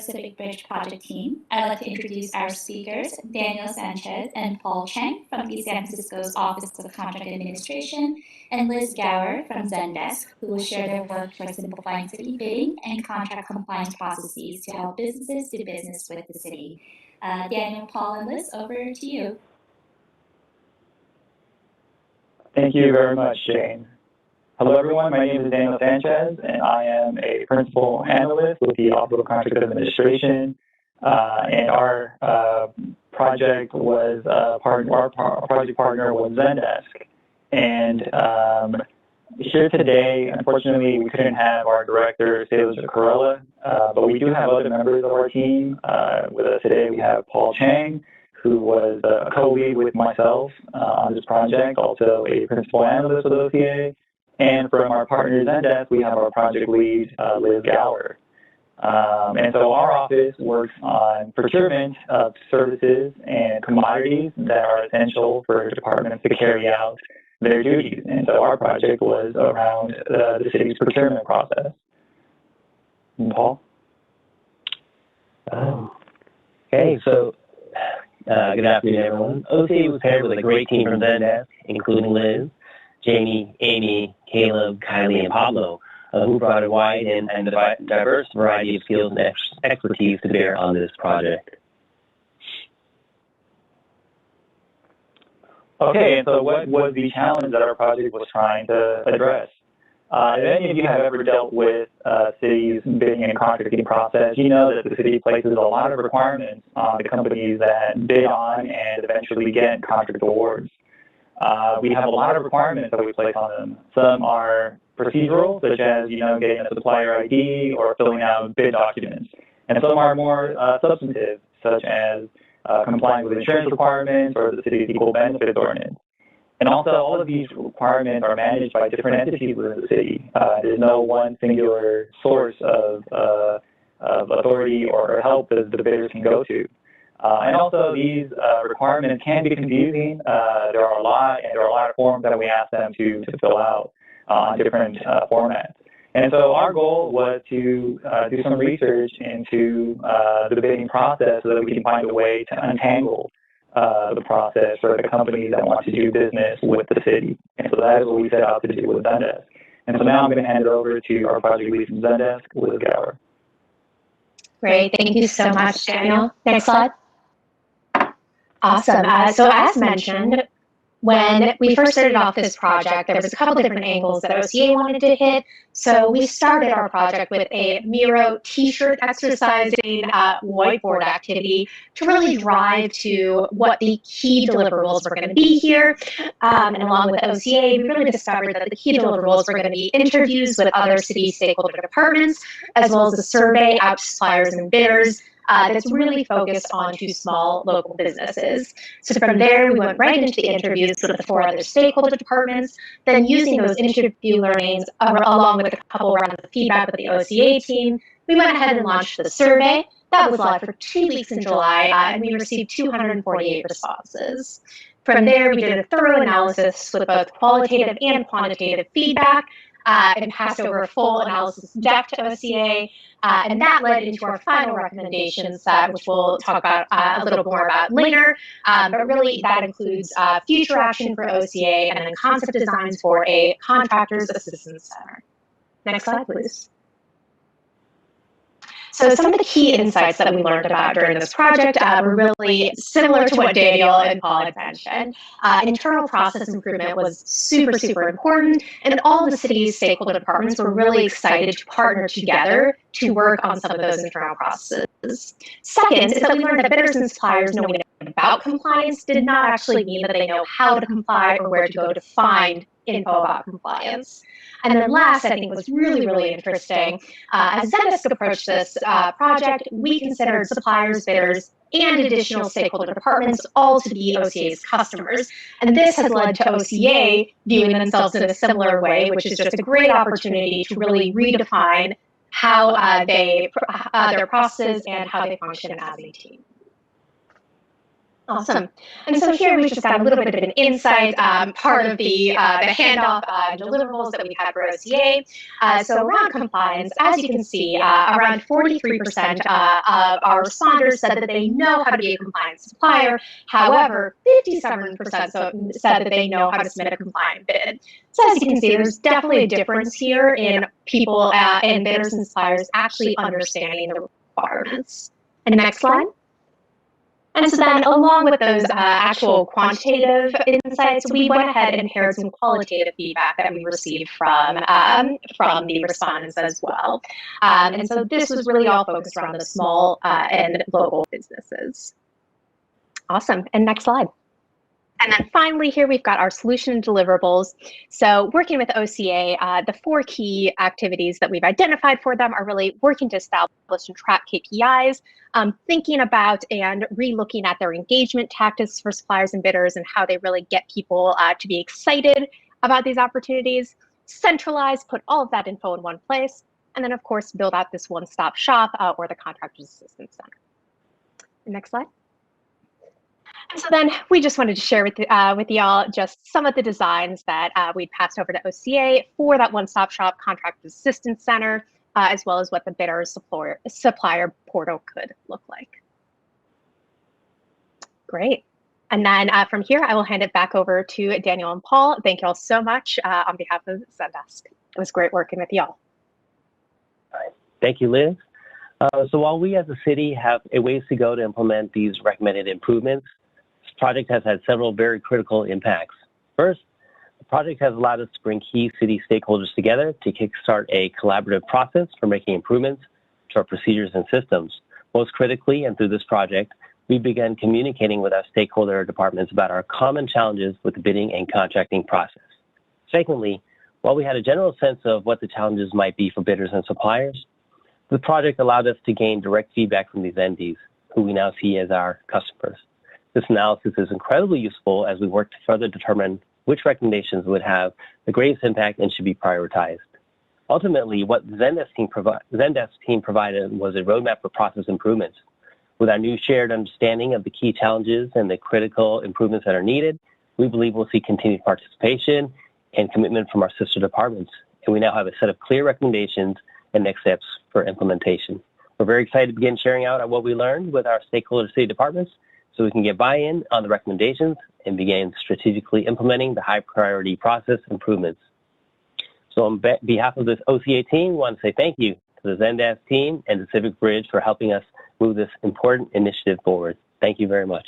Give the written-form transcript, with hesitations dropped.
Civic Bridge project team. I'd like to introduce our speakers, Daniel Sanchez and Paul Cheng from the San Francisco's Office of Contract Administration, and Liz Gower from Zendesk, who will share their work for simplifying city bidding and contract compliance processes to help businesses do business with the city. Daniel, Paul, and Liz, over to you. Thank you very much, Jane. Hello, everyone. My name is Daniel Sanchez, and I am a principal analyst with the Office of Contract Administration. And our project was our project partner was Zendesk. And here today, unfortunately, we couldn't have our director, Cesar Corella, but we do have other members of our team. With us today, we have Paul Cheng, who was a co-lead with myself on this project, also a principal analyst with OCA. And from our partner Zendesk, we have our project lead, Liz Gower. And so our office works on procurement of services and commodities that are essential for departments to carry out their duties. And so our project was around the city's procurement process. And Paul? Okay, so good afternoon, everyone. OCA was paired with a great team from Zendesk, including Liz, Jamie, Amy, Caleb, Kylie, and Pablo, who brought a wide and diverse variety of skills and expertise to bear on this project. Okay, and so what was the challenge that our project was trying to address? If any of you have ever dealt with cities' bidding and contracting process, you know that the city places a lot of requirements on the companies that bid on and eventually get contract awards. We have a lot of requirements that we place on them. Some are procedural, such as getting a supplier ID or filling out bid documents, and some are more substantive, such as complying with insurance requirements or the city's equal benefits ordinance. And also, all of these requirements are managed by different entities within the city. There's no one singular source of authority or help that the bidders can go to. And also, these requirements can be confusing. There are a lot of forms that we ask them to fill out on different formats. And so our goal was to do some research into the bidding process so that we can find a way to untangle the process for the companies that want to do business with the city. And so that is what we set out to do with Zendesk. And so now I'm going to hand it over to our project lead from Zendesk, Liz Gower. Great. Thank you so much, Daniel. Next slide. Awesome. So as mentioned, when we first started off this project, there was a couple different angles that OCA wanted to hit. So we started our project with a Miro t-shirt exercising whiteboard activity to really drive to what the key deliverables were going to be here. And along with OCA, we really discovered that the key deliverables were going to be interviews with other city stakeholder departments, as well as a survey out to suppliers and bidders. That's really focused on two small local businesses. So from there, we went right into the interviews with the 4 other stakeholder departments. Then using those interview learnings, along with a couple rounds of feedback with the OCA team, we went ahead and launched the survey. That was live for 2 weeks in July, and we received 248 responses. From there, we did a thorough analysis with both qualitative and quantitative feedback, and passed over a full analysis deck to OCA, and that led into our final recommendation set, which we'll talk about a little more about later. But really, that includes future action for OCA and then concept designs for a contractors assistance center. Next slide, please. So some of the key insights that we learned about during this project were really similar to what Daniel and Paul had mentioned. Internal process improvement was super, super important, and all of the city's stakeholder departments were really excited to partner together to work on some of those internal processes. Second is that we learned that bidders and suppliers knowing about compliance did not actually mean that they know how to comply or where to go to find info about compliance. And then last, I think was really, really interesting. As Zendesk approached this project, we considered suppliers, bidders, and additional stakeholder departments all to be OCA's customers. And this has led to OCA viewing themselves in a similar way, which is just a great opportunity to really redefine how their processes and how they function as a team. Awesome. And so here we just got a little bit of an insight, part of the handoff deliverables that we had for OCA. So around compliance, as you can see, around 43% of our responders said that they know how to be a compliant supplier. However, 57% said that they know how to submit a compliant bid. So as you can see, there's definitely a difference here in people and bidders and suppliers actually understanding the requirements. And next slide. And so then along with those actual quantitative insights, we went ahead and paired some qualitative feedback that we received from the respondents as well. And so this was really all focused around the small and local businesses. Awesome. And next slide. And then finally, here we've got our solution deliverables. So working with OCA, the 4 key activities that we've identified for them are really working to establish and track KPIs, thinking about and re-looking at their engagement tactics for suppliers and bidders and how they really get people to be excited about these opportunities, centralize, put all of that info in one place, and then of course, build out this one-stop shop or the Contractors Assistance Center. Next slide. And so then we just wanted to share with y'all just some of the designs that we'd passed over to OCA for that one-stop shop Contractors Assistance Center, as well as what the bidder supplier portal could look like. Great. And then from here, I will hand it back over to Daniel and Paul. Thank you all so much on behalf of Zendesk. It was great working with y'all. Thank you, Liz. So while we as a city have a ways to go to implement these recommended improvements, this project has had several very critical impacts. First, the project has allowed us to bring key city stakeholders together to kickstart a collaborative process for making improvements to our procedures and systems. Most critically, and through this project, we began communicating with our stakeholder departments about our common challenges with the bidding and contracting process. Secondly, while we had a general sense of what the challenges might be for bidders and suppliers, the project allowed us to gain direct feedback from these entities, who we now see as our customers. This analysis is incredibly useful as we work to further determine which recommendations would have the greatest impact and should be prioritized. Ultimately, what the Zendesk team provided was a roadmap for process improvements. With our new shared understanding of the key challenges and the critical improvements that are needed, we believe we'll see continued participation and commitment from our sister departments. And we now have a set of clear recommendations and next steps for implementation. We're very excited to begin sharing out on what we learned with our stakeholder city departments so we can get buy-in on the recommendations and begin strategically implementing the high priority process improvements. So on behalf of this OCA team, we want to say thank you to the Zendesk team and the Civic Bridge for helping us move this important initiative forward. Thank you very much.